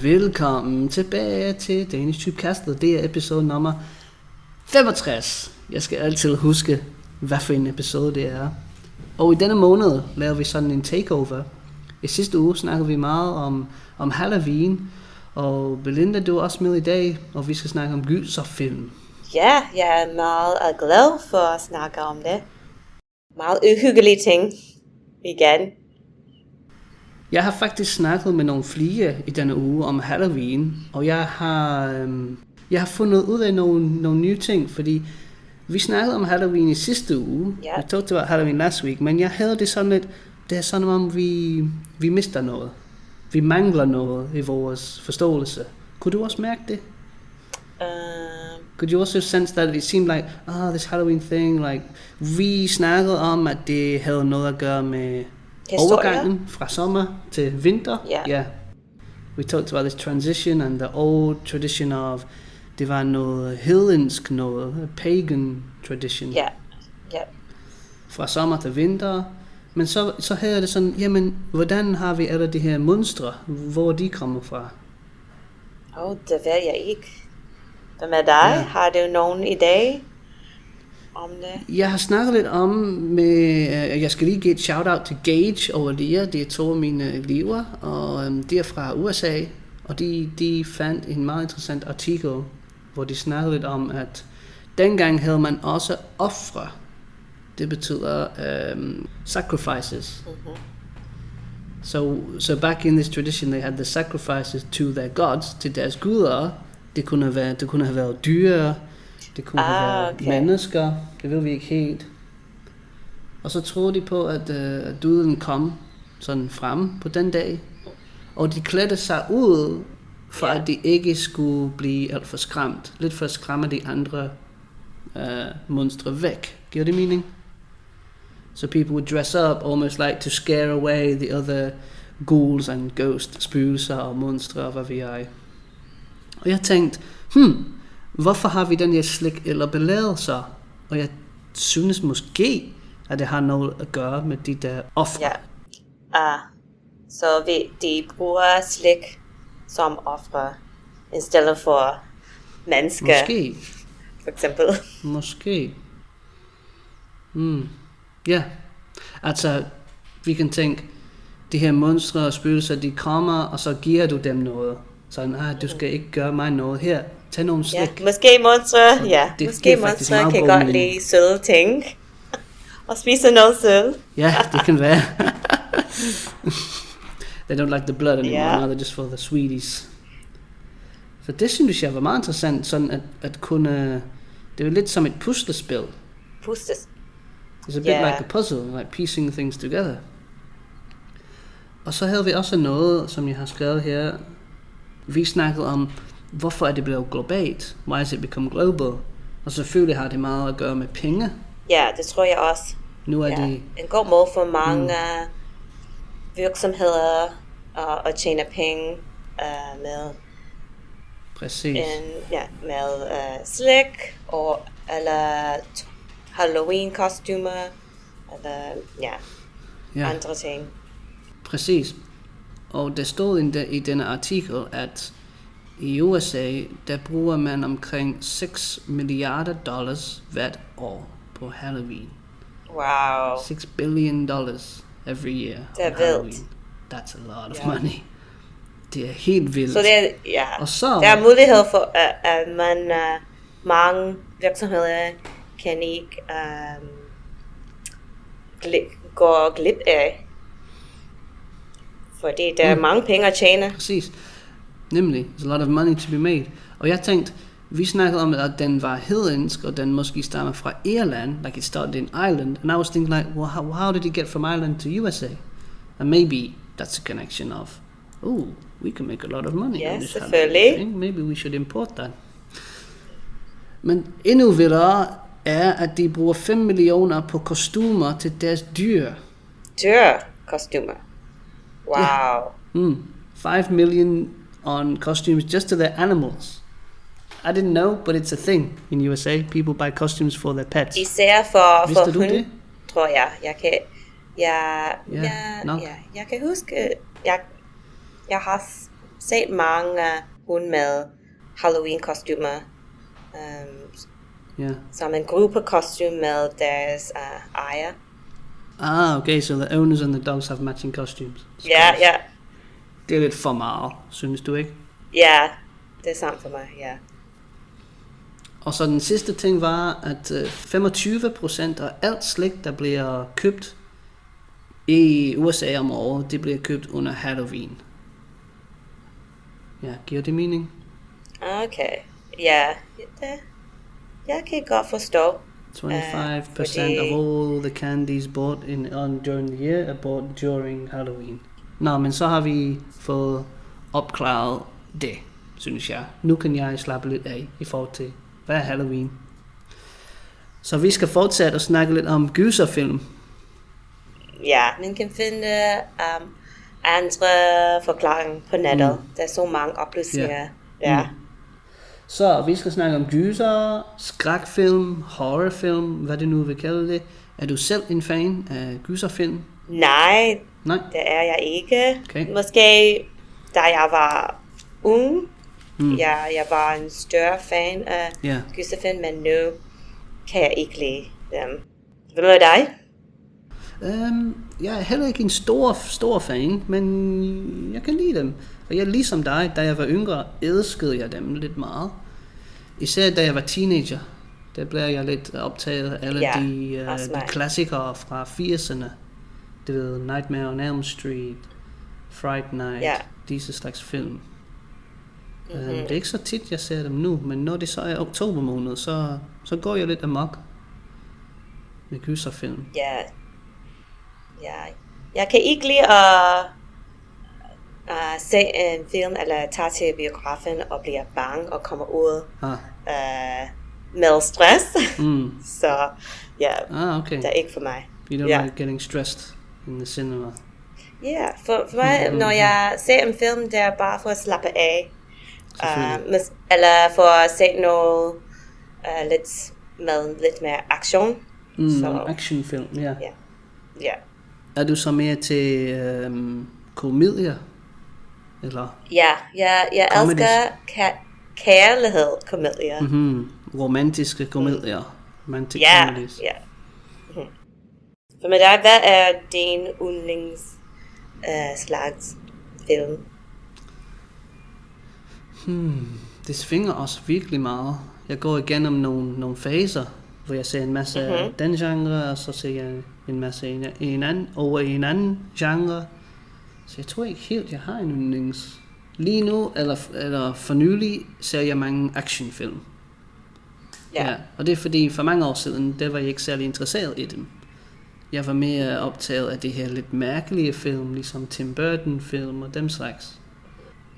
Velkommen tilbage til DanishTube kastet. Det er episode nummer 65. Jeg skal altid huske, hvad for en episode det er. Og i denne måned laver vi sådan en takeover. I sidste uge snakkede vi meget om Halloween. Og Belinda, du er også med i dag, og vi skal snakke om gyserfilm. Ja, jeg er meget glad for at snakke om det. Meget uhyggelige ting igen. Jeg har faktisk snakket med nogle flere i denne uge om Halloween, og jeg har fundet ud af nogle nye ting, fordi vi snakkede om Halloween i sidste uge. Yeah. We talked about Halloween last week, men jeg havde det sådan lidt, det er sådan om vi mister noget. Vi mangler noget i vores forståelse. Kunne du også mærke det? Could you also sense that it seemed like, this Halloween thing, like, vi snakkede om, at det havde noget at gøre med overgangen fra sommer til vinter. Yeah. We talked about this transition and the old tradition of, det var noget hedensk noget, pagan tradition. Yeah. Fra sommer til vinter. Men så havde det sådan, jamen, hvordan har vi alle de her monstre, hvor de kommer fra? Det ved jeg ikke. Hvad med dig? Ja. Har du nogen idé om det? Jeg har snakket lidt om med, jeg skal lige give et shout-out til Gage og Lia, det er to af mine elever, og de er fra USA, og de fandt en meget interessant artikel, hvor de snakkede lidt om, at dengang havde man også ofre. Det betyder sacrifices. Mm-hmm. So back in this tradition, they had the sacrifices to their gods, til deres guder. Det kunne have været dyr, det kunne have været mennesker, det ved vi ikke helt. Og så troede de på, at døden kom sådan frem på den dag. Og de klædte sig ud, for at de ikke skulle blive alt for skræmt. Lidt for at skræmme de andre monstre væk. Giver det mening? So people would dress up almost like to scare away the other ghouls and ghosts, spøgelser og monstre og hvad ved jeg. Og jeg tænkte, hvorfor har vi den her slik eller belædelser? Og jeg synes måske, at det har noget at gøre med de der ofre. Ja. Så de bruger slik som ofre, i stedet for mennesker. Måske. For eksempel. Måske. Ja. Altså, vi kan tænke, de her monstre og spøgelser, de kommer, og så giver du dem noget. Sådan, du skal ikke gøre mig noget her. Tag nogle slik. Ja, måske monstre, måske monstre kan godt lide søde ting. Og spise noget søde. Ja, det kan være. They don't like the blood anymore, now they're just for the sweeties. Så det synes jeg var meget interessant, sådan at kunne, det er lidt som et puslespil. It's a bit like a puzzle, like piecing things together. Og så havde vi også noget, som jeg har skrevet her. Vi snakkede om, hvorfor er det blevet globalt? Why is it become global? Og selvfølgelig har det meget at gøre med penge. Ja, det tror jeg også. Nu er det en god måde for mange virksomheder at tjene penge med. Præcis. Med slik eller Halloween-kostymer eller andre ting. Præcis. Og der stod i denne artikel, at i USA, der bruger man omkring $6 milliarder hvert år på Halloween. Wow. $6 billion every year on Halloween. That's a lot of money. Det er helt vildt. Så det er, og så, der er mulighed for, at man mange virksomheder kan ikke gå glip af. Fordi der er mange penge at tjene. Præcis. Nemlig. There's a lot of money to be made. Og jeg tænkte, vi snakkede om, at den var hedensk, og den måske stammer fra Irland, like it started in Ireland. And I was thinking like, well, how did it get from Ireland to USA? And maybe that's a connection of, we can make a lot of money on this Halloween thing. Maybe we should import that. Men endnu vildere er, at de bruger 5 millioner på kostymer til deres dyr. Dyrkostymer. Wow. 5 million on costumes just to their animals. I didn't know, but it's a thing in USA. People buy costumes for their pets. Især for Vidste du hund, det? tror jeg. Jeg kan huske, jeg har set mange hunde med Halloween-kostymer. Som en gruppe kostume med deres ejer. Okay, so the owners and the dogs have matching costumes. Ja. Det er lidt for meget, synes du ikke? Ja, det er sandt for mig, ja. Og så den sidste ting var, at 25% af alt slik, der bliver købt i USA om året, det bliver købt under Halloween. Ja, giver det mening? Okay, ja, det jeg kan godt forstå. 25% of all the candies bought during the year are bought during Halloween. Nå, men så har vi fået opklaret det, synes jeg. Nu kan jeg slappe lidt af i forhold til, hvad er Halloween? Så vi skal fortsætte at snakke lidt om gyserfilm. Ja, man kan finde andre forklaringer på nettet. Der er så mange oplysninger. Ja. Så vi skal snakke om gyser, skrækfilm, horrorfilm, hvad det nu vil kalde det. Er du selv en fan af gyserfilm? Nej, det er jeg ikke. Okay. Måske da jeg var ung, jeg var en større fan af gyserfilm, men nu kan jeg ikke lide dem. Hvad med dig? Jeg er heller ikke en stor fan, men jeg kan lide dem. Og jeg ligesom dig, da jeg var yngre, elskede jeg dem lidt meget. Især da jeg var teenager, der blev jeg lidt optaget af alle de klassikere fra 80'erne. Det ved Nightmare on Elm Street, Fright Night, disse slags film. Det er ikke så tit, jeg ser dem nu, men når det så er oktober måned, så går jeg lidt amok med gyserfilm. Ja. Jeg kan ikke lide at se en film, eller tage til biografen og blive bange og komme ud med stress. Så okay. det er ikke for mig. You don't like getting stressed in the cinema? Ja, for mig, når jeg ser en film, det er bare for at slappe af. Eller for at se noget med lidt mere action. Actionfilm, ja. Ja. Er du så mere til komedier? Eller? Ja, jeg elsker kærlighed-komedier. Romantiske komedier. Romantic comedies. Ja. For med dig, hvad er din slags film? Det svinger også virkelig meget. Jeg går igennem nogle faser, hvor jeg ser en masse af den genre, og så ser jeg en masse i en anden genre. Så jeg tror ikke helt, jeg har en yndlings. Lige nu, eller for nylig, ser jeg mange actionfilm. Ja, og det er fordi, for mange år siden, der var jeg ikke særlig interesseret i dem. Jeg var mere optaget af det her lidt mærkelige film, ligesom Tim Burton-film og dem slags.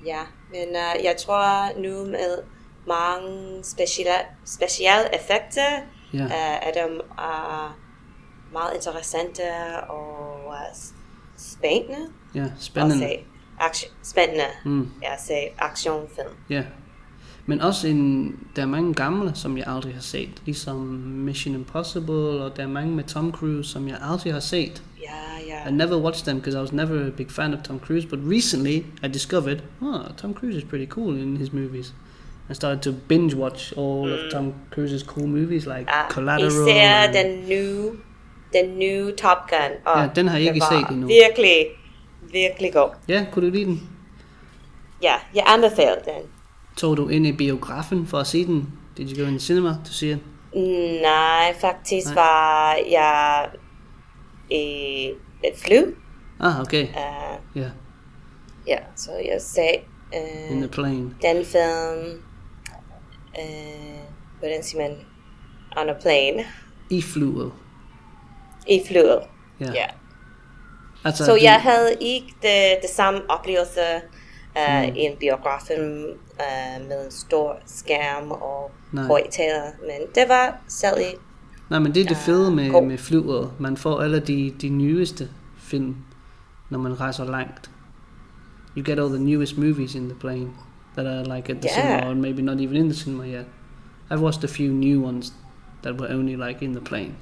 Ja, men jeg tror nu med mange specielle effekter, er dem meget interessante og spændende. Ja, spændende. Spændende, se actionfilm. Ja, men også der er mange gamle, som jeg aldrig har set, ligesom Mission Impossible, og der er mange med Tom Cruise, som jeg aldrig har set. I never watched them because I was never a big fan of Tom Cruise, but recently I discovered, Tom Cruise is pretty cool in his movies. I started to binge watch all of Tom Cruise's cool movies like Collateral. Især den nye Top Gun. Ja, den har jeg ikke set endnu. Virkelig god. Ja, kunne du lide den? Ja, jeg anbefaler den. Tog du ind i biografen for at se den? Did you go in the cinema to see it? Nej, faktisk var jeg i et fly. Okay. Ja, så jeg så in the plane. Den film, hvordan siger man, on a plane. I flyet. Ja. Altså, så jeg havde ikke det samme oplevelse i en biografen med en stor skærm og højtaler, men det var særligt. Nej, men det er det fede med flyet. Man får alle de nyeste film, når man rejser langt. You get all the newest movies in the plane that are like at the cinema, or maybe not even in the cinema yet. I've watched a few new ones that were only like in the plane.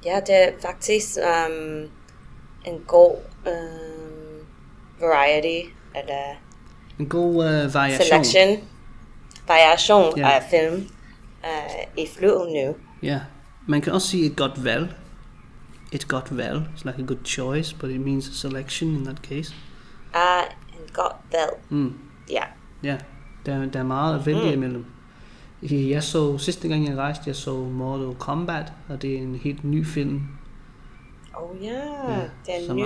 Ja, det er faktisk en god variety, eller en god variation. Variation af film i flyet nu. Ja, man kan også sige et godt valg. Et godt valg, it's like a good choice, but it means a selection in that case. En godt valg. Ja. Ja, der er meget at vælge imellem. Jeg så, sidste gang jeg rejste, jeg så Mortal Kombat, og det er en helt ny film. Den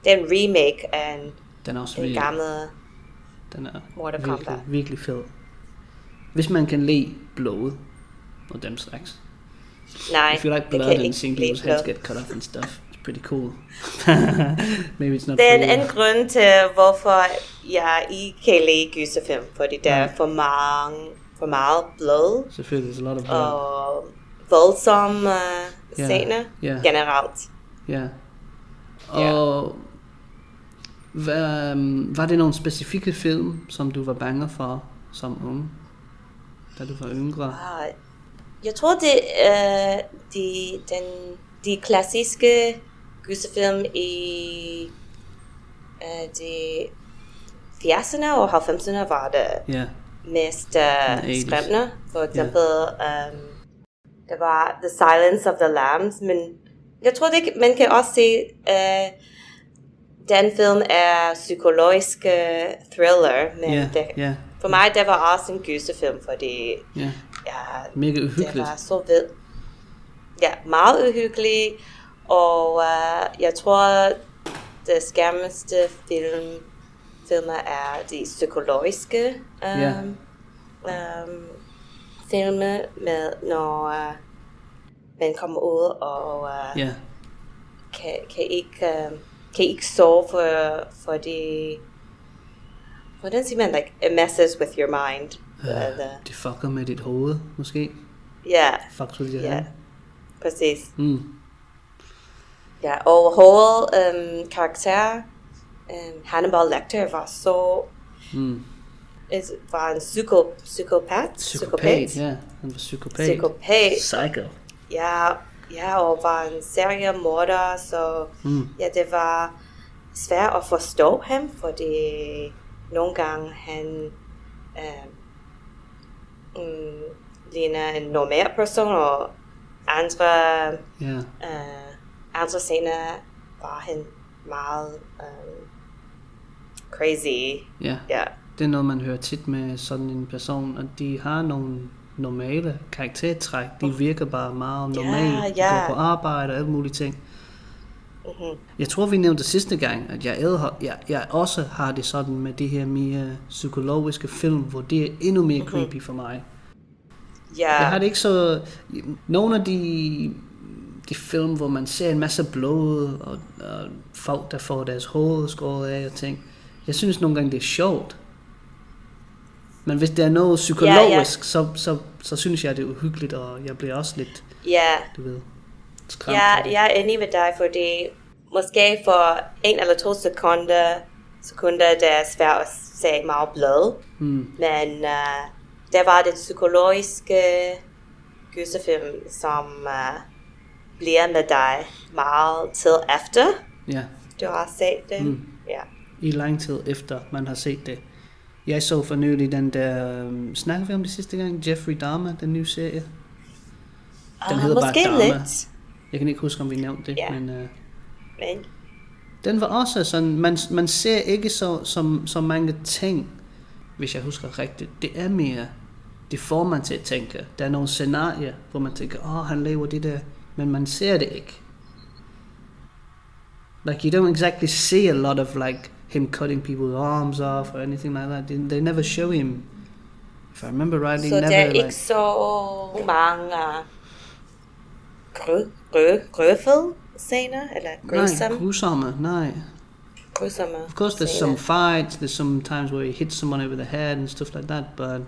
den remake af den er også en gammel den er Mortal Kombat. Virkelig fed. Hvis man kan lide blodet og dem slags. Nej, if you like blood and seeing people's heads get cut off and stuff, it's pretty cool. Maybe it's not. Det er en anden grund til, hvorfor jeg ikke kan lide gyserfilm, fordi der er for meget blod. Selvfølgelig, there's a lot of blood. Og voldsomme scener generelt. Ja. Og var det nogle specifikke film, som du var bange for som ung, da du var yngre? Jeg tror, det de klassiske gyserfilm i de 80'erne og 90'erne var det mest skræmmende. For eksempel, der var The Silence of the Lambs, men jeg tror, man kan også se, den film er psykologisk thriller, men for mig, det var også en gyserfilm, fordi mega uhyggeligt. Det var så vildt. Ja, meget uhyggeligt, og jeg tror, det skærmeste filmer er de psykologiske filmer, med når man kommer ud og kan ikke sove for de, hvordan siger man, like, it messes with your mind. Det fucker med dit hoved, måske. Fucks with your head. Præcis. Ja, og hovedkarakter, Hannibal Lecter, var så... var en psykopat. Psykopat, ja. Han var psykopat. Psycho. Ja, og var en seriemorder, så det var svært at forstå ham, fordi nogle gange han ligner en normal person, og andre scener var han meget crazy. Det er noget, man hører tit med sådan en person, at de har nogle normale karaktertræk. De virker bare meget normale. De går på arbejde og alle mulige ting. Jeg tror, vi nævnte sidste gang, at jeg også har det sådan med de her mere psykologiske film, hvor det er endnu mere creepy for mig. Jeg har det ikke så... Nogle af de film, hvor man ser en masse blod, og folk, der får deres hoved skåret af og ting. Jeg synes nogle gange, det er sjovt. Men hvis det er noget psykologisk, så synes jeg, det er uhyggeligt, og jeg bliver også lidt, du ved, skræmt. Jeg er enig med dig, fordi måske for 1 eller 2 sekunder, det er svært at se meget blod. Men der var det psykologiske gyserfilm, som bliver med dig meget tid efter. Du har set det. I lang tid efter, man har set det. Jeg så for nylig den der, snakkede vi om det sidste gang, Jeffrey Dahmer, den nye serie. Den hedder bare Dahmer. Lidt. Jeg kan ikke huske, om vi nævnte det, men den var også sådan, man ser ikke så mange ting, hvis jeg husker rigtigt. Det er mere, det får man til at tænke. Der er nogle scenarier, hvor man tænker, han laver det der, men man ser det ikke. Like, you don't exactly see a lot of, like, him cutting people's arms off or anything like that. They never show him. If I remember rightly, so never. Så der er ikke så mange grøfede scener, eller grusomme? Nej, grusomme, nej. Grusomme. Of course, there's some fights. There's some times where he hits someone over the head and stuff like that. But,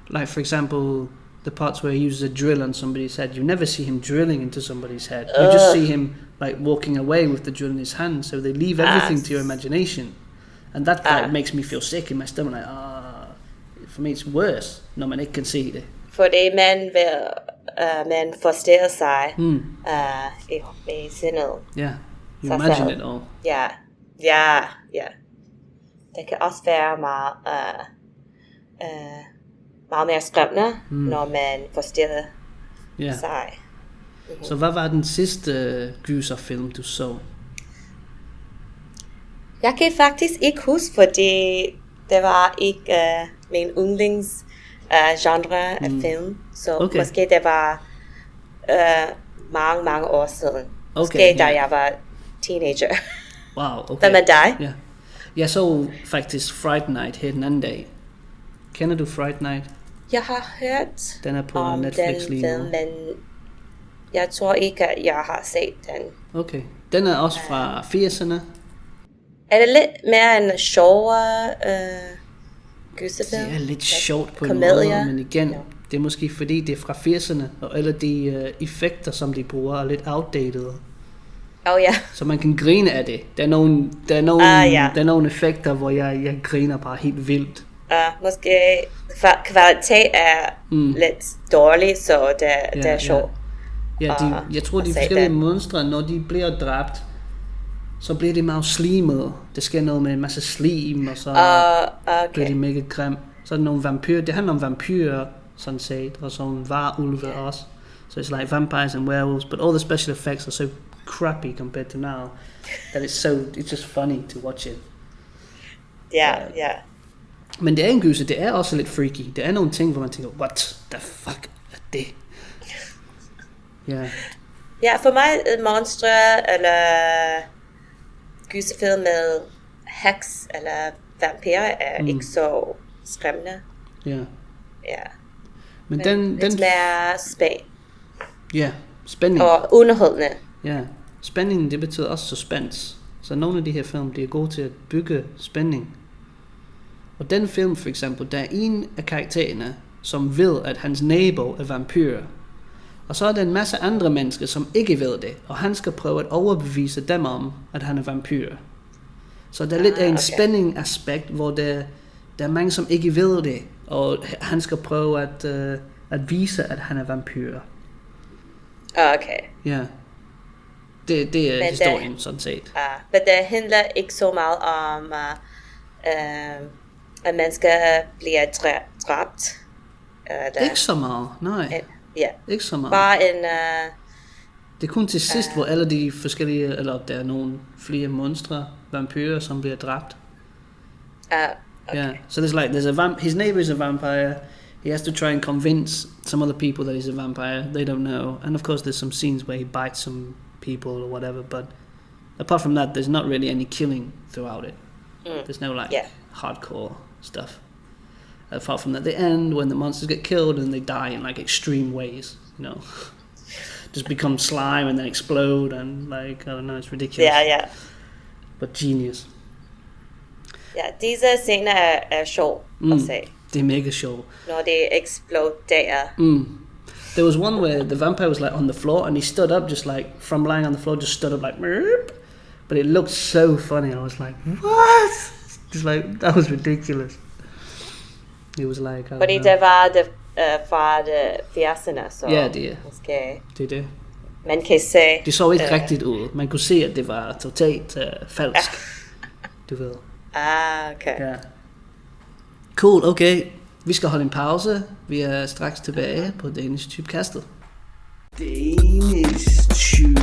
like, for example, the parts where he uses a drill on somebody's head, you never see him drilling into somebody's head. You just see him, like, walking away with the drill in his hand. So they leave everything to your imagination. And that like, makes me feel sick in my stomach. Like, for me it's worse, når man ikke kan se det. Fordi man forestiller sig i sindet. Yeah, you imagine it all. Ja. Det kan også være meget mere skræmmende, når man forstiller sig. Så hvad var den sidste gyserfilm, du så? Jeg kan faktisk ikke huske, fordi det var ikke min yndlings genre af film. Så måske det var mange år siden. Måske da jeg var teenager. Wow, okay. Hvad med dig? Ja. Jeg så faktisk Fright Night her den anden dag. Kender du Fright Night? Jeg har hørt den er på om Netflix den lige nu. film, men jeg tror ikke, at jeg har set den. Okay. Den er også fra 80'erne. Er det lidt mere en sjovere gyserfilm? Det er lidt sjovt på komedie. en måde, men igen, det er måske fordi det er fra 80'erne, og eller de effekter, som de bruger, er lidt outdated. Så man kan grine af det. Der er nogle effekter, hvor jeg griner bare helt vildt. Måske kvalitet er lidt dårlig, så det er sjovt. Ja, jeg tror de forskellige monstre, når de bliver dræbt, så bliver de meget slimet. Det sker noget med en masse slim, og så bliver de mega grim. Så er der nogle vampyrer. Det handler om vampyrer, sådan set, og sådan varulve også. So it's like vampires and werewolves, but all the special effects are so crappy compared to now that it's just funny to watch it. Yeah. Men det er en gyser, det er også lidt freaky. Det er nogle ting, hvor man tænker, what the fuck er det? Ja, for mig monstre eller gyserfilm med heks eller vampyrer er ikke så skræmmende. Ja. Men den lidt mere spænding. Og underholdende. Ja, spændingen, det betyder også suspense. Så nogle af de her film, de er gode til at bygge spænding. Og den film for eksempel, der er en af karaktererne, som ved, at hans nabo er vampyr. Og så er der en masse andre mennesker, som ikke ved det. Og han skal prøve at overbevise dem om, at han er vampyr. Så der er lidt af en spænding aspekt, hvor der er mange, som ikke ved det. Og han skal prøve at vise, at han er vampyr. Okay. Ja. Det er historien, sådan set. Men det handler ikke så meget om, at mennesker bliver dræbt. Ikke så meget, nej. Ikke så meget. Bare en... det er kun til sidst, hvor alle de forskellige, eller der er nogle flere monstre, vampyrer, som bliver dræbt. Okay. So there's like, his neighbor is a vampire. He has to try and convince some other people that he's a vampire. They don't know. And of course there's some scenes where he bites some people or whatever, but apart from that, there's not really any killing throughout it. There's no hardcore stuff. Apart from that, the end when the monsters get killed and they die in like extreme ways, just become slime and then explode and like, I don't know, it's ridiculous. Yeah. But genius. Ja, disse scener er sjov at se. Det er mega sjov. Når det eksploderer. There was one where the vampire was like on the floor and he stood up just like, from lying on the floor, just stood up like, Merp. But it looked so funny. I was like, what? Just like, that was ridiculous. It was like, fordi det var det fra det 80'erne, så det er. Måske det. Man kan se... Det så ikke rigtigt ud. Man kunne se, at det var totalt falsk. Du ved. Okay. Ja. Cool, okay. Vi skal holde en pause. Vi er straks tilbage på DanishTube-kastet. DanishTube.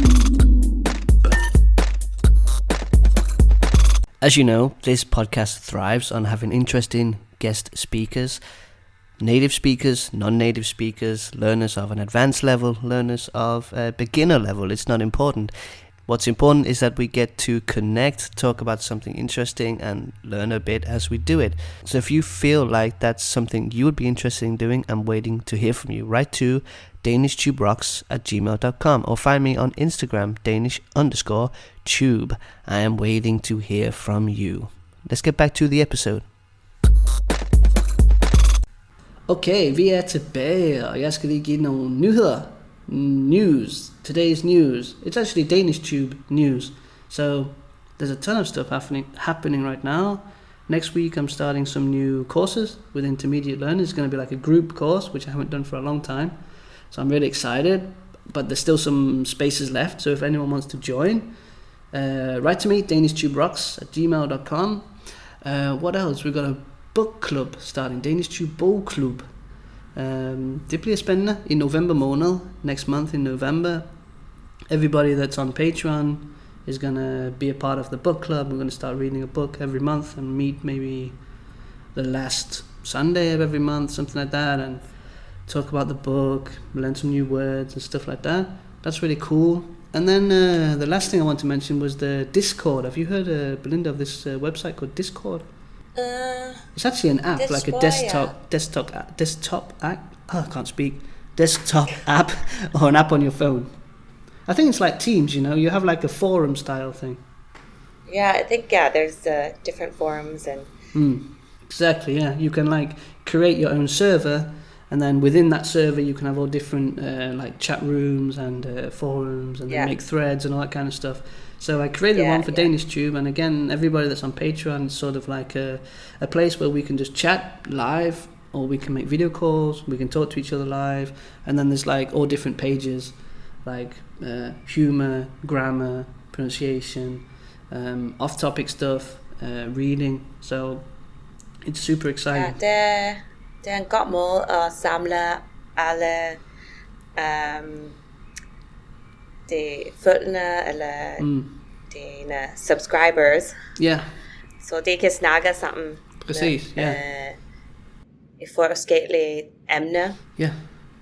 As you know, this podcast thrives on having interesting guest speakers. Native speakers, non-native speakers, learners of an advanced level, learners of a beginner level. It's not important. What's important is that we get to connect, talk about something interesting, and learn a bit as we do it. So if you feel like that's something you would be interested in doing, I'm waiting to hear from you. Write to DanishTubeRocks@gmail.com or find me on Instagram, Danish_tube. I am waiting to hear from you. Let's get back to the episode. Okay, vi er tilbage, og jeg skal lige give nogle nyheder. News. Today's news. It's actually DanishTube news. So there's a ton of stuff happening right now. Next week I'm starting some new courses with intermediate learners. It's going to be like a group course, which I haven't done for a long time. So I'm really excited, but there's still some spaces left. So if anyone wants to join, write to me, DanishTubeRocks@gmail.com. What else? We've got a book club starting, DanishTube Bogklub. Det bliver spændende i november måned, next month in November. Everybody that's on Patreon is gonna be a part of the book club. We're gonna start reading a book every month and meet maybe the last Sunday of every month, something like that, and talk about the book, learn some new words and stuff like that. That's really cool. And then the last thing I want to mention was the Discord. Have you heard, Belinda, of this website called Discord? It's actually an app, Discord, like a desktop app. Oh, I can't speak. Desktop app or an app on your phone. I think it's like Teams, you know. You have like a forum style thing. Yeah, I think there's different forums and. Exactly. Yeah, you can like create your own server, and then within that server you can have all different like chat rooms and forums, and then make threads and all that kind of stuff. So I created one for DanishTube, and again, everybody that's on Patreon is sort of like a place where we can just chat live, or we can make video calls, we can talk to each other live, and then there's like all different pages, like humor, grammar, pronunciation, off-topic stuff, reading. So it's super exciting. Ja, det er en god måde at samle alle de følgende eller dine subscribers. Ja. Så de kan snakke sammen. Præcis, ja. I forskellige emner. Ja,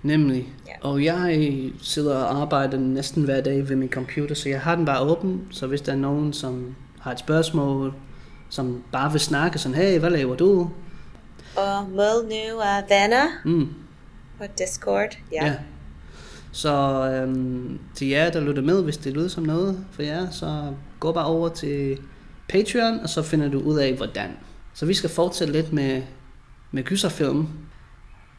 nemlig. Og jeg sidder og arbejder næsten hver dag ved min computer, så jeg har den bare åben, så hvis der er nogen, som har et spørgsmål, som bare vil snakke sådan, hey, hvad laver du? Og mød nye venner på Discord. Ja. Så til jer, der lytter med, hvis det lyder som noget for jer, så gå bare over til Patreon, og så finder du ud af, hvordan. Så vi skal fortsætte lidt med gyserfilm.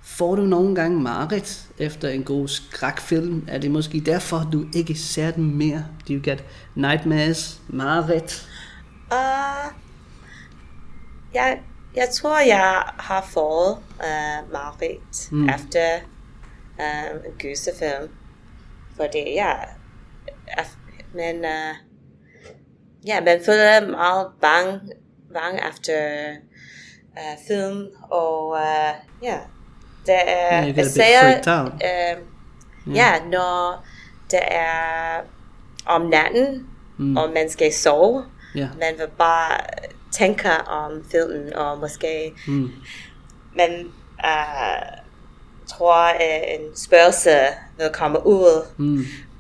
Får du nogle gange mareridt efter en god skrækfilm? Er det måske derfor, du ikke ser dem mere? Do you get nightmares, mareridt? Jeg tror, jeg har fået mareridt efter en gyserfilm. Fordi man føler meget bange efter film, og det er især når det er om natten, og man skal sove, man vil bare tænke om filmen, og måske man tror en spøgelse vil komme ud,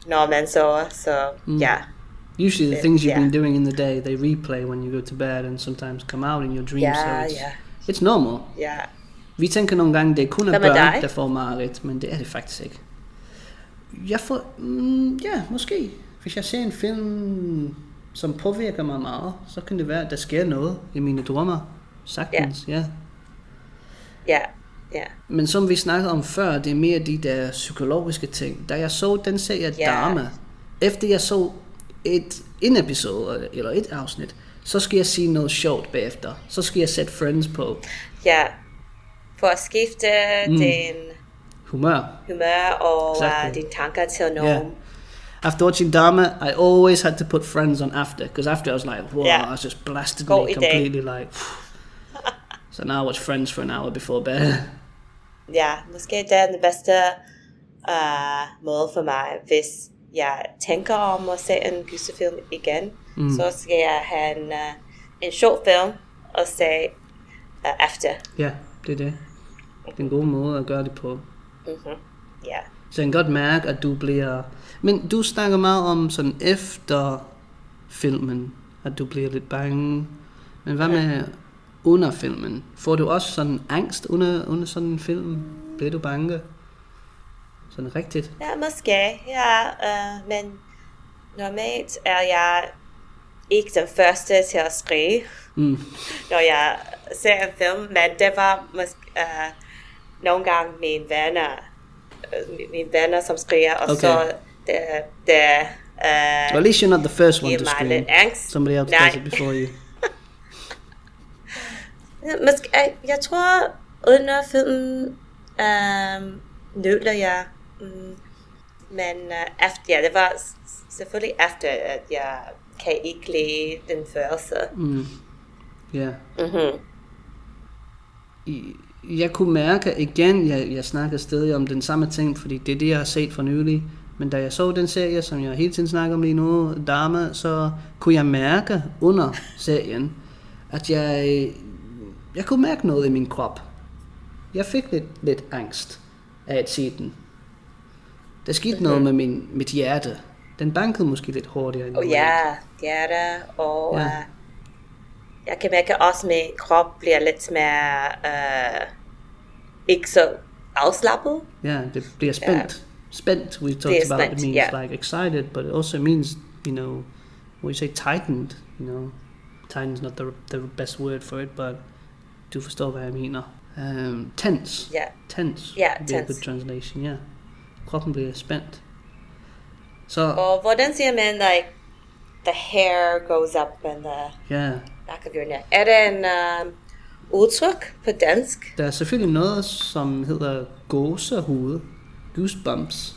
når man sover, så Usually the things you've been doing in the day, they replay when you go to bed and sometimes come out in your dreams, so it's normal. Vi tænker nogle gange, det er kun af børn, der får mareridt, men det er det faktisk ikke. Jeg får, måske. Hvis jeg ser en film, som påvirker mig meget, så kan det være, at der sker noget i mine drømmer. Sagtens, Men som vi snakkede om før, det er mere de der psykologiske ting. Da jeg så den serie Dame, efter jeg så en episode eller et afsnit, så skal jeg sige noget sjovt bagefter. Så skal jeg sætte Friends på. Ja, for at skifte din humør og dine tanker til noget. After watching Dharma, I always had to put Friends on after, because after I was like, wow, I was just blasted me completely, like. So now I watch Friends for an hour before bed. Ja, måske det er den bedste måde for mig, hvis jeg tænker om at se en gyserfilm igen, så skal jeg have en sjov film og se efter. Ja, det er det. Det er en god måde at gøre det på. Så jeg kan godt mærke, at du bliver... Men du snakker meget om sådan efter filmen, at du bliver lidt bange. Men hvad med under filmen? Får du også sådan angst under sådan en film? Bliver du bange? Sådan rigtigt? Ja, måske. Men normalt er jeg ikke den første til at skrige, når jeg ser en film. Men det var måske nogle gange mine venner som skriger, og så well, at least you're not the first one to scream. Somebody else does it before you. Jeg tror under filmen nødler jeg, men efter, det var selvfølgelig efter at jeg kan ikke lide den første. Ja. Jeg kunne mærke igen, jeg snakker stadig om den samme ting, fordi det er det, jeg har set for nylig. Men da jeg så den serie, som jeg hele tiden snakker om lige nu, Dame, så kunne jeg mærke under serien, at jeg kunne mærke noget i min krop. Jeg fik lidt angst af at se den. Der skete noget med mit hjerte. Den bankede måske lidt hurtigere end hjerte, og jeg kan mærke også, at min krop bliver lidt mere ikke så afslappet. Yeah, det bliver spændt. Spent, we talked about, it means like excited, but it also means, when you say tightened, tightened's not the best word for it, but du forstår, hvad jeg mener. Tense. Yeah. Tense. Yeah, tense. A good translation, yeah. Kroppen bliver spændt. Og hvordan siger man, like, the hair goes up and the back of your neck? Er det en udtryk på dansk? Der er selvfølgelig noget, som hedder gåsehud. Goosebumps.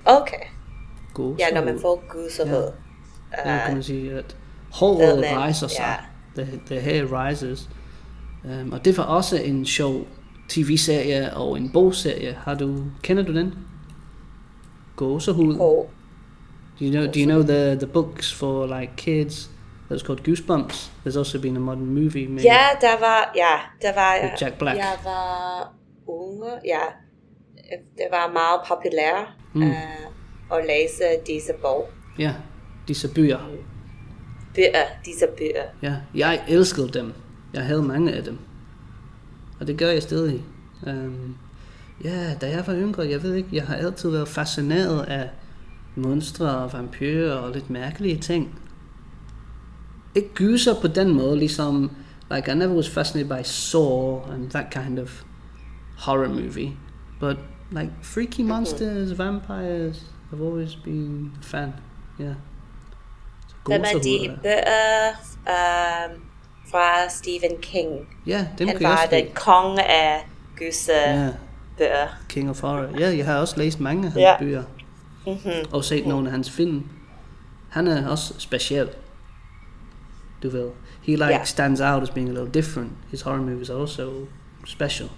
Okay. Gåsehud. Ja, når man får gåsehud. Ja, kan man sige, at håret rejser sig. The hair rises. Og det var også en sjov tv-serie og en bogserie. Kender du den? Gåsehud. Do you know the books for like kids? That's called Goosebumps. There's also been a modern movie made. Ja, der var with Jack Black. Jeg var unge, det var meget populært at læse disse bog. Ja, disse bøger. Disse bøger. Ja, jeg elskede dem. Jeg havde mange af dem. Og det gør jeg stadig. Da jeg var yngre, jeg ved ikke, jeg har altid været fascineret af monstre og vampyrer og lidt mærkelige ting. Ikke gyser på den måde, ligesom, like I never was fascinated by Saw and that kind of horror movie, but like freaky monsters, vampires, I've always been a fan. Yeah. Hvem er de bøger fra Stephen King? Ja, dem han kan jeg var også den konge af bøger. King of Horror. Ja, jeg har også læst mange af hans bøger. Og set nogle af hans film. Han er også speciel. Du ved. He stands out as being a little different. His horror movies are also special.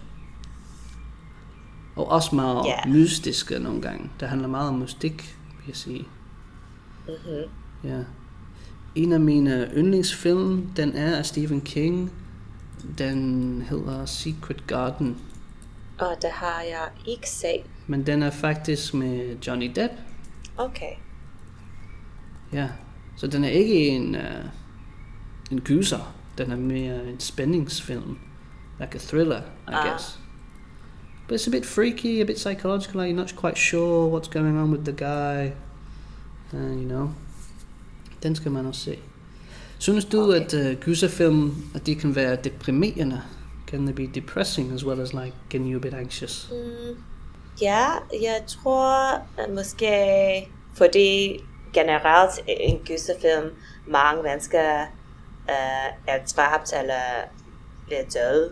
Og også meget mystiske nogle gange. Det handler meget om mystik, vil jeg sige. Ja. En af mine yndlingsfilm, den er af Stephen King. Den hedder Secret Garden. Og det har jeg ikke set. Men den er faktisk med Johnny Depp. Okay. Ja, så den er ikke en gyser. Den er mere en spændingsfilm. Like a thriller, I guess. But it's a bit freaky, a bit psychological. Like you're not quite sure what's going on with the guy. Den skal man også se. Synes du, at gyserfilm, at de kan være deprimerende? Can they be depressing as well as like getting you a bit anxious? Ja, jeg tror måske, fordi generelt en gyserfilm, mange mennesker er dræbt eller bliver døde.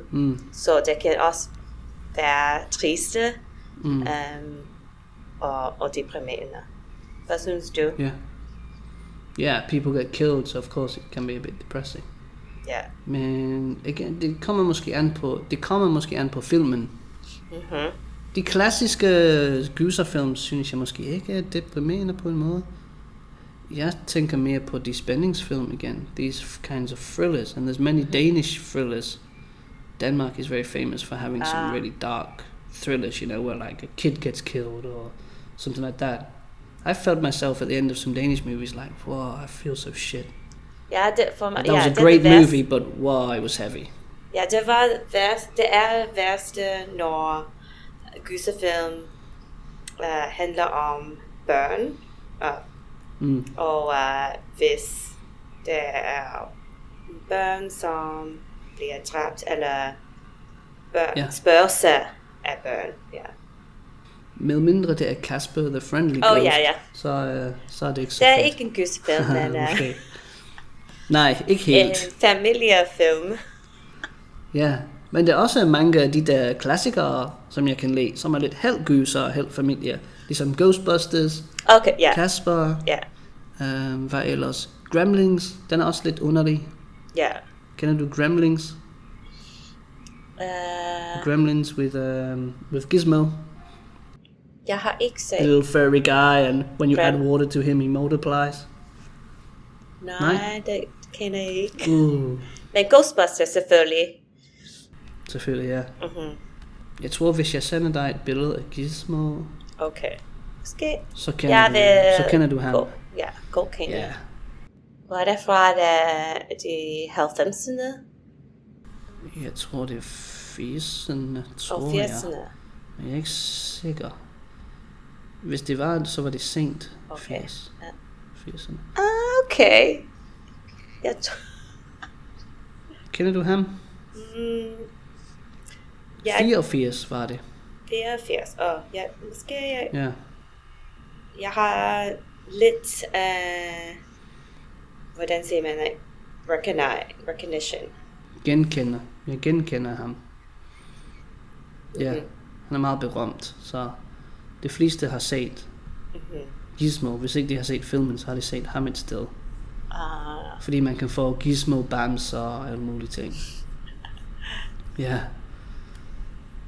Så det kan også være triste og deprimerende. Hvad synes du? Yeah, people get killed, so of course it can be a bit depressing. Yeah. Men igen, det kommer måske an på filmen. De klassiske gyserfilm synes jeg måske ikke er deprimerende på en måde. Jeg tænker mere på de spændingsfilm igen. These kinds of thrillers, and there's many Danish thrillers. Denmark is very famous for having some really dark thrillers, where like a kid gets killed or something like that. I felt myself at the end of some Danish movies like, wow, I feel so shit. Ja, that was a great movie, but wow, it was heavy. Ja, det er værste, når gyserfilm handler om børn. Og hvis det er børn, som bliver dræbt, eller spørger sig af børn. Med mindre det er Casper the Friendly Ghost, så er det ikke så fedt. Det er fedt. ikke en gyserfilm, men nej, ikke helt. En familiefilm. Ja, men det er også mange af de der klassikere, som jeg kan lide, som er lidt halv gyser og halv familie. Ligesom Ghostbusters, Casper, hvad ellers? Gremlins, den er også lidt underlig. Ja. Kender du Gremlins? Gremlins with Gizmo. Jeg har ikke set. A little furry guy, and when you add water to him, he multiplies. Nej, det kender jeg ikke. Men Ghostbusters selvfølgelig. Selvfølgelig, ja. Jeg tror, hvis jeg sender dig et billede af Gizmo, okay, måske, så kender du ham. Ja, god kender. Ja. Hvor er det fra de 90'erne? Jeg tror, det er 80'erne, tror 80'erne. Men jeg er ikke sikker. Hvis det var, så var det sent. Okay. 80'erne. Okay. Kender du ham? 84 var det. 84. Ja, måske Ja. Jeg har lidt hvordan siger man recognition. Jeg genkender ham. Ja, han er meget berømt, så de fleste har set Gizmo. Hvis ikke de har set filmen, så har de set ham et sted. Fordi man kan få Gizmo bams og alle mulige ting. Ja.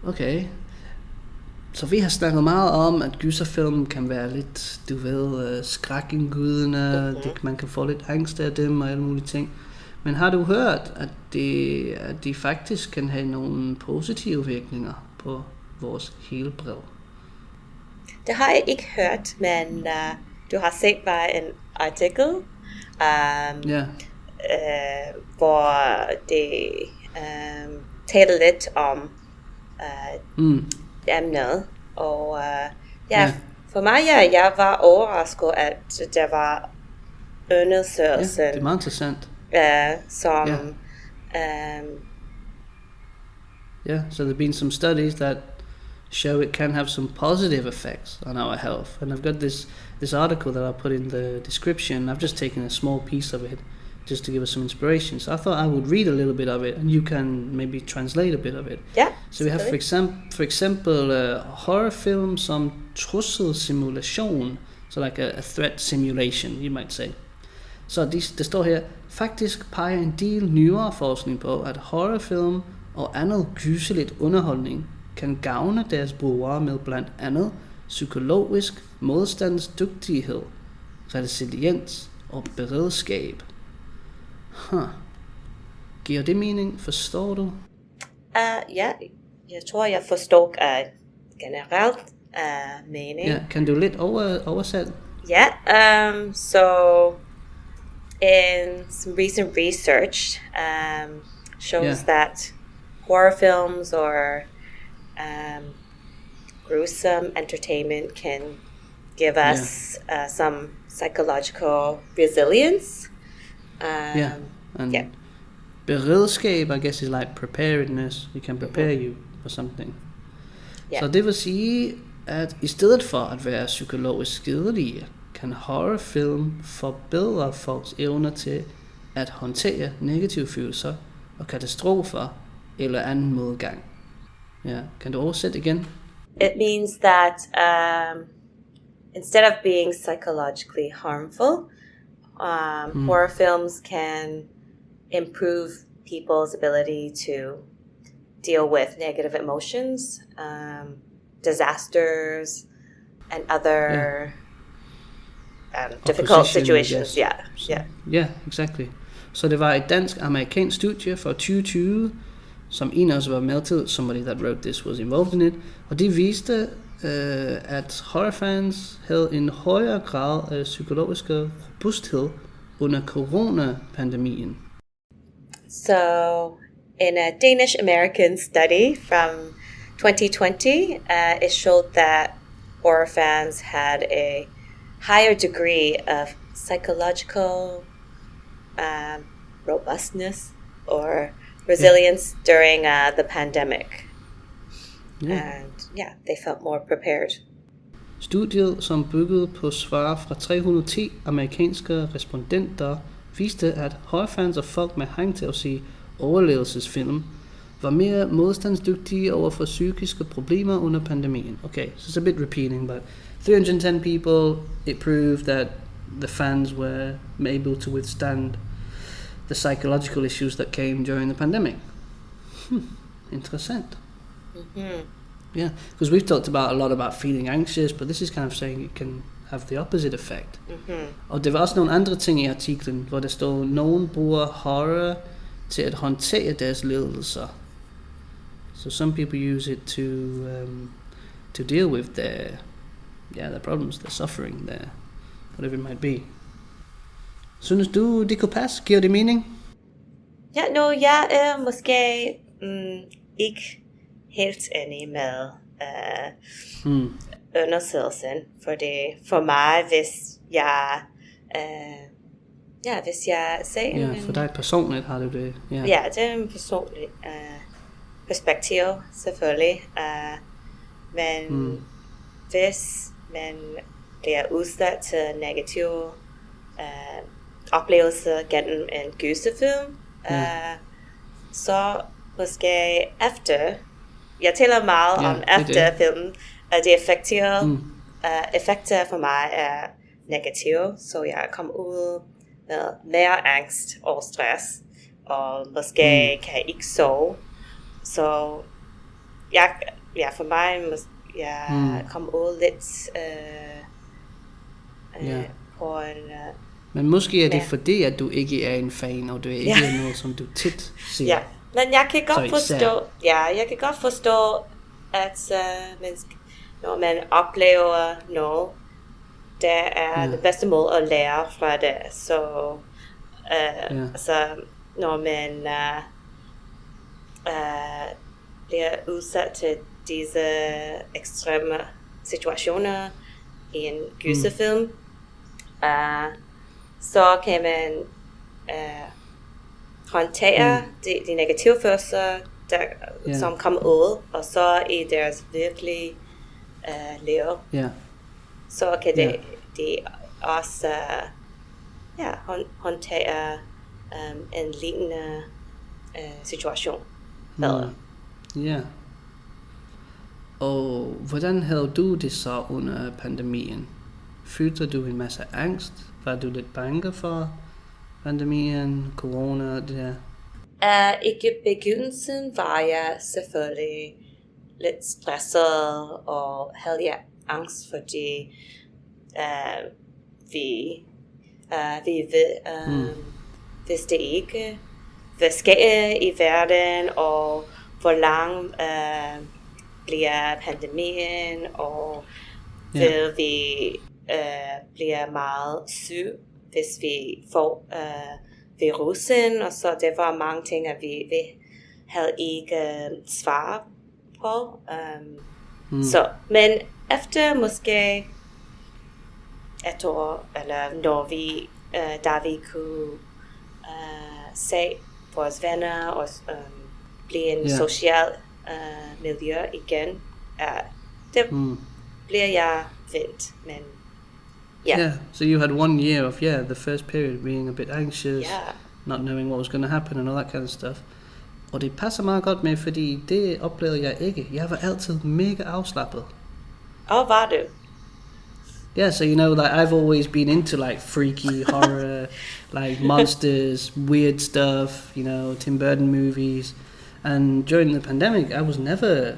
Okay. Så vi har snakket meget om, at gyserfilm kan være lidt, du ved, skrækindgydende. Man kan få lidt angst af dem og alle mulige ting. Men har du hørt, at de faktisk kan have nogle positive virkninger på vores helbred? Det har jeg ikke hørt, men du har set bare en artikel, hvor de taler lidt om emnet. Og for mig, jeg var overrasket, at der var undersøgelsen. Ja, det er meget interessant. Som so there've been some studies that show it can have some positive effects on our health, and I've got this article that I put in the description. I've just taken a small piece of it just to give us some inspiration, so I thought I would read a little bit of it and you can maybe translate a bit of it. So we have for example horror film som trusselsimulation, so like a threat simulation, you might say. Så det står her, faktisk peger en del nyere forskning på, at horrorfilm og andet gyseligt underholdning kan gavne deres brugere med blandt andet psykologisk modstandsdygtighed, resiliens og beredskab. Giver det mening? Forstår du? Ja, jeg tror, jeg forstår generelt mening. Ja, kan du lidt oversætte? Ja, so in some recent research shows that horror films or gruesome entertainment can give us some psychological resilience. Beredskab, I guess, is like preparedness. You can prepare you for something. Så det vil sige, at i stedet for at være psykologisk skadelige, kan horrorfilm forbedre folks evner til at håndtere negative følelser og katastrofer eller anden modgang. Ja, kan du oversætte igen? It means that instead of being psychologically harmful, horror films can improve people's ability to deal with negative emotions, disasters, and other difficult situations. Yeah, exactly. Så det var et dansk-amerikansk studie fra 2020, som en også var med til, somebody that wrote this was involved in it, og de viste, at horrorfans havde en højere grad af psykologisk robusthed under coronapandemien. So, in a Danish-American study from 2020, it showed that horror fans had a higher degree of psychological robustness or resilience during the pandemic. And they felt more prepared. Studiet, som byggede på svar fra 310 amerikanske respondenter, viste, at horrorfans og folk med hang til at se overlevelsesfilm var mere modstandsdygtige over for psykiske problemer under pandemien. Okay, so it's a bit repeating, but 310 people, it proved that the fans were able to withstand the psychological issues that came during the pandemic. Interessant. Yeah, because we've talked about a lot about feeling anxious, but this is kind of saying it can have the opposite effect. Og det var også nogle andre ting i artiklen, hvor der står, nogen bruger horror til at håndtere deres lidelser. So some people use it to deal with their problems, their suffering, their whatever it might be. Synes du, det kunne passe? Giver det mening? Ja, jeg er måske ikke helt enig med undersøgelsen, fordi for mig, hvis jeg ser Ja, for dig personligt har du det. Ja, det er en personlig perspektiv, selvfølgelig. Men hvis man bliver udsat til negative oplevelser gennem en gyserfilm, så måske efter, jeg taler meget om efter filmen, at de effekter for mig er negative, så jeg kommer ud med mere angst og stress, og måske kan jeg ikke sove. Så for mig, jeg kommer ud lidt på en... Men måske er det fordi, at du ikke er en fan, og du ikke er noget, som du tit ser. Ja, men jeg kan godt forstå, at når man oplever noget, det er det bedste måde at lære fra det. Så når man bliver udsat til disse ekstreme situationer i en gyserfilm, så kan man håndtere de negative følelser, som kommer ud, og så i deres virkelige liv. Så kan de også håndtere en lignende situation bedre. Ja. Og hvordan havde du det så under pandemien? Følte du en masse angst? Var du lidt bange for pandemien, corona og det her? Ikke i begyndelsen var jeg selvfølgelig lidt stresset og havde jeg angst, fordi vi vidste ikke, hvad sker i verden, og hvor lang bliver pandemien, og vil vi bliver meget syg, hvis vi får virusen, og så det var mange ting, at vi havde ikke svar på. Så, men efter måske et år, eller når vi, da vi kunne se vores venner og blive en social miljø igen, det bliver jeg vendt, men yeah, so you had 1 year of the first period being a bit anxious, not knowing what was going to happen and all that kind of stuff. Og det passer meget godt med, fordi det oplevede jeg ikke. Jeg var altid mega afslappet. Var du? Yeah, so you know, like I've always been into like freaky horror, like monsters, weird stuff, you know, Tim Burton movies. And during the pandemic, I was never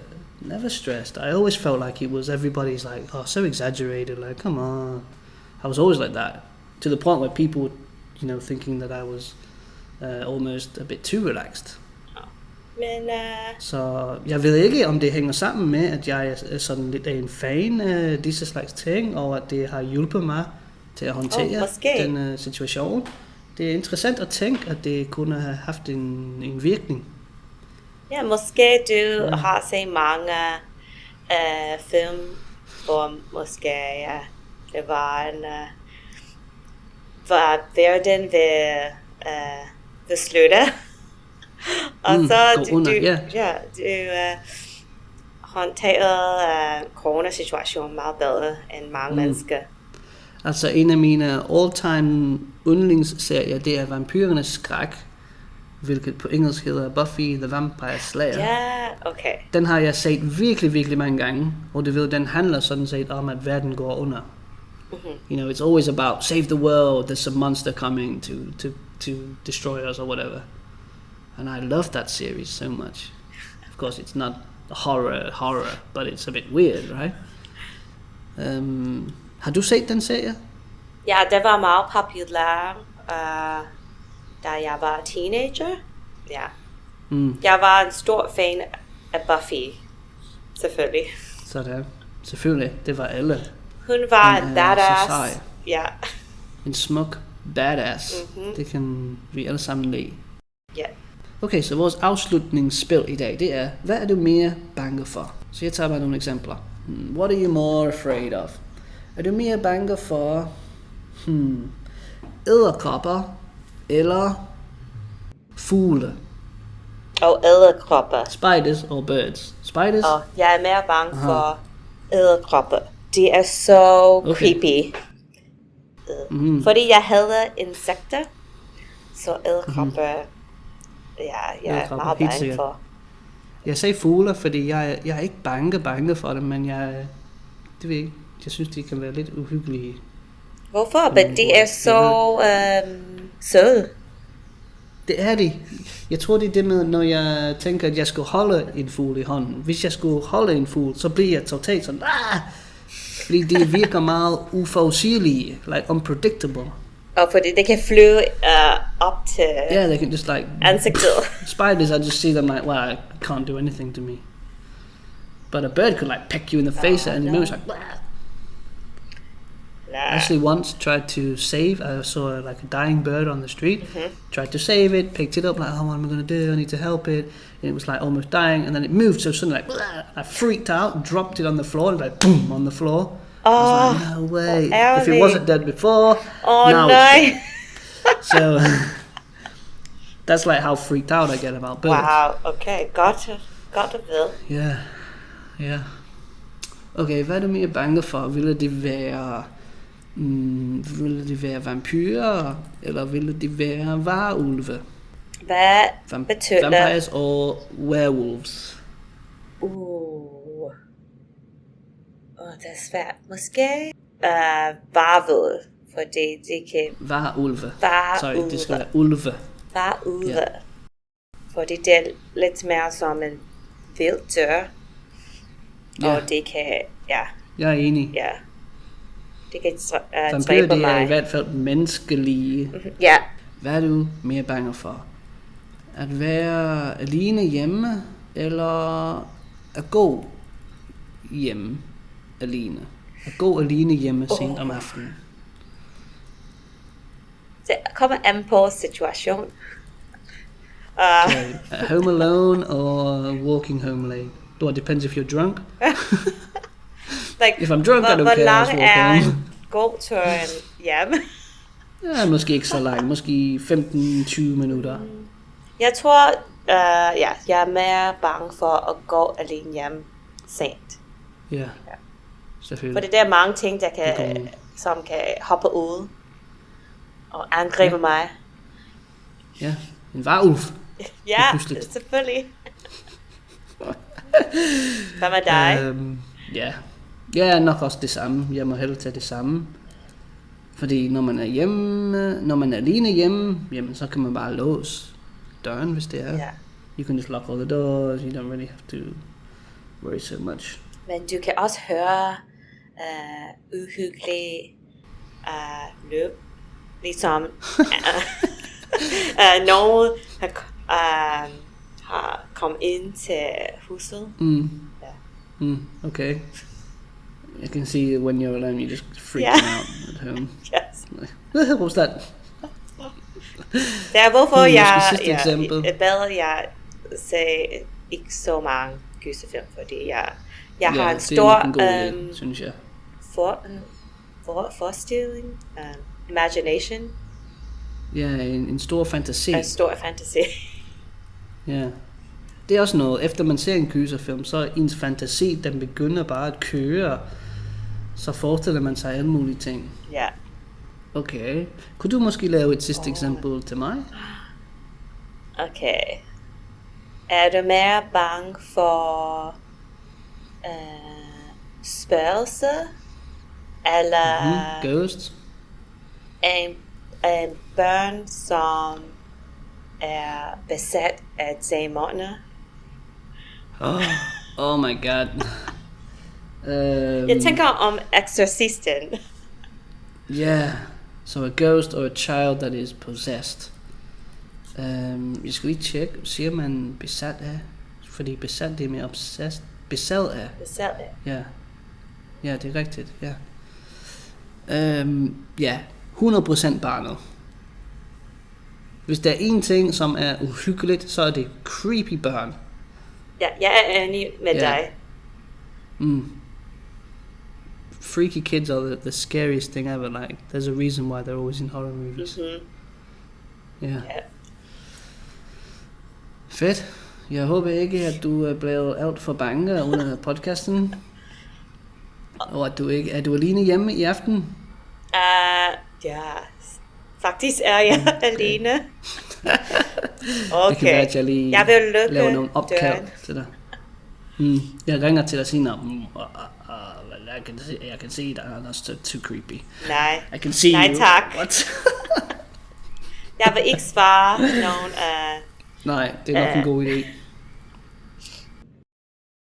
stressed. I always felt like it was everybody's like, oh, so exaggerated, like, come on. I was always like that, to the point where people, you know, thinking that I was almost a bit too relaxed. Men, så jeg ved ikke, om det hænger sammen med, at jeg er sådan lidt af en fan af disse slags ting, og at det har hjulpet mig til at håndtere den situation. Det er interessant at tænke, at det kunne have haft en virkning. Ja, måske du har set mange film, hvor måske det var en var verden ved slutte. Og så du håndterede coronasituationen meget bedre end mange mennesker. Altså en af mine all-time yndlingsserier, det er Vampyrernes Skræk, hvilket på engelsk hedder Buffy the Vampire Slayer. Ja, okay. Den har jeg set virkelig, virkelig mange gange, og det ved, den handler sådan set om, at verden går under. it's always about save the world. There's some monster coming to destroy us or whatever. And I love that series so much. Of course, it's not horror, but it's a bit weird, right? Har du set den serie? Ja, det var meget populær, da jeg var teenager. Ja. Jeg var en stor fan af Buffy, selvfølgelig. Sådan. Selvfølgelig, det var alle. Hun var en badass. Ja. En smuk badass. Det kan vi alle sammen lide. Ja. Okay, så vores afslutningsspil i dag, det er, hvad er du mere bange for? Så jeg tager bare nogle eksempler. What are you more afraid of? Er du mere bange for edderkopper eller fugle? Og edderkopper. Spiders or birds? Spiders? Og jeg er mere bange for edderkopper. Det er så creepy. Fordi jeg hader insekter, så edderkopper, jeg er meget bange for. Jeg sagde fugle, fordi jeg er ikke bange for dem, men jeg synes, de kan være lidt uhyggelige. Hvorfor? Men de er så søde. Det er de. Jeg tror, det er det med, når jeg tænker, at jeg skulle holde en fugl i hånden. Hvis jeg skulle holde en fugl, så bliver jeg totalt sådan, fordi de virker meget uforudsigelige, like unpredictable. Og fordi det kan flyve op til they can just ansigtet. Spiders, I just see them like, well, I can't do anything to me. But a bird could peck you in the face and it moves like, Actually once tried to save, I saw a dying bird on the street, tried to save it, picked it up, what am I going to do? I need to help it. And it was almost dying, and then it moved so suddenly, I freaked out, dropped it on the floor, and boom, on the floor. I was like, no way. If it wasn't dead before, now it's dead. So that's how freaked out I get about birds. Wow, okay, godt at vide. Yeah. Okay, hvad er du mere bange for? Ville det være vampyrer, eller ville det være varulve? Hvad betyder vampires or werewolves? Det er svært. Måske varulve, fordi det kan... Varulve. Sorry, det skal være ulve. Varulve. Yeah. Fordi det er lidt mere som en vild dyr. Og det kan... Ja. Jeg er enig. Ja. Det kan vampyrer, de er i hvert fald menneskelige. Ja. Hvad er du mere bange for? At være alene hjemme, eller at gå hjemme alene? At gå alene hjemme sent om aftenen. Det kommer an på situation. Okay. Home alone or walking home late? It depends if you're drunk. If I'm drunk, I don't care. Hvor lang er en gåturen hjem? Ja, måske ikke så lang. Måske 15-20 minutter. Jeg tror, jeg er mere bange for at gå alene hjem sent. Ja, selvfølgelig. Fordi der er mange ting, som kan hoppe ud og angribe mig. Ja, en varulv. Ja, selvfølgelig. Hvad med dig? Jeg er nok også det samme. Jeg må hellere tage det samme. Fordi når man er hjemme, når man er alene hjemme, jamen så kan man bare låse døren, hvis det er. Yeah. You can just lock all the doors. You don't really have to worry so much. Men du kan også høre uhyggelige løb. Ligesom nogen har kommet ind til huset. Okay. I can see when you're alone, you just freaking out at home. Yes. What was that? Det er hvorfor jeg bedre jeg ser ikke så mange gyserfilm, fordi jeg har en stor synes jeg. forestilling, imagination. Ja, en stor fantasi. En stor fantasi. Ja. Det er også noget, efter man ser en gyserfilm, så er ens fantasi, den begynder bare at køre, så forestiller man sig alle mulige ting. Ja. Okay. Kunne du måske lave et sidste eksempel til mig? Okay. Er du mere bange for spøgelser Eller Ghost. En børn, som er besat af dæmoner. Oh my god. Jeg tænker om Exorcisten. Yeah, so a ghost or a child that is possessed. Jeg skal lige tjekke, siger man besat af? Fordi besat det er mere obsessed. Besat af. Besat af. Ja. Ja, det er rigtigt, ja. Ja, 100% barnet. Hvis der er en ting, som er uhyggeligt, så er det creepy børn. Ja, jeg er enig med dig. Freaky kids are the scariest thing ever. Like, there's a reason why they're always in horror movies. Yeah. Fedt. Jeg håber ikke, at du er blevet alt for bange under podcasten. Og at du ikke er du alene hjemme i aften? Ja, faktisk er jeg alene. Okay. Det kan være, at jeg lige jeg vil laver nogle opkald til dig. Jeg ringer til dig senere. Jeg kan se dig, that's too creepy. Nej, I can see nej you. tak. What? Jeg vil ikke svare nogen af... Nej, det er nok en god idé.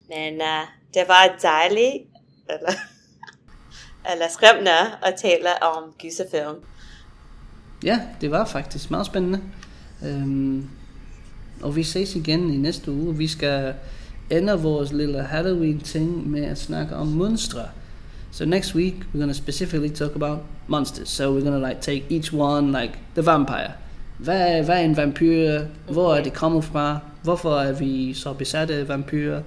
Men det var dejligt, eller skræmmende at tale om gyserfilm. Ja, det var faktisk meget spændende. Og vi ses igen i næste uge. Vi skal ende vores lille Halloween-ting med at snakke om monstre. So next week, we're going to specifically talk about monsters. So we're going to like take each one, like the vampire. Hvad er en vampyr? Hvor er det kommet fra? Hvorfor er vi så besatte af vampyrer?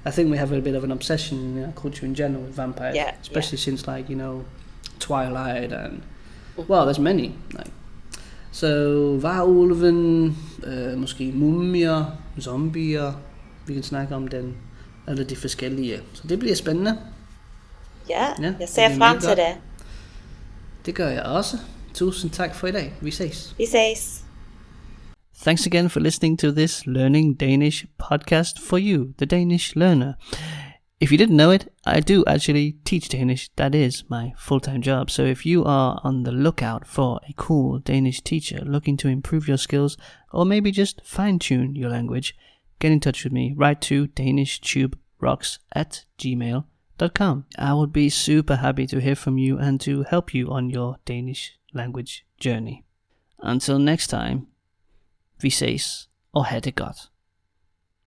I think we have a bit of an obsession in our culture in general with vampires, especially since like, you know, Twilight and well, there's many. Like, so varulven, måske mumier, zombier. Vi kan snakke om den, eller de forskellige. Så det bliver spændende. Ja, jeg ser frem til det. Det gør jeg også. Tusind tak for i dag. Vi ses. Vi ses. Thanks again for listening to this Learning Danish podcast for you, the Danish learner. If you didn't know it, I do actually teach Danish. That is my full-time job. So if you are on the lookout for a cool Danish teacher looking to improve your skills or maybe just fine-tune your language, get in touch with me. Write to DanishTubeRocks@gmail.com. I would be super happy to hear from you and to help you on your Danish language journey. Until next time, vi ses og have det godt.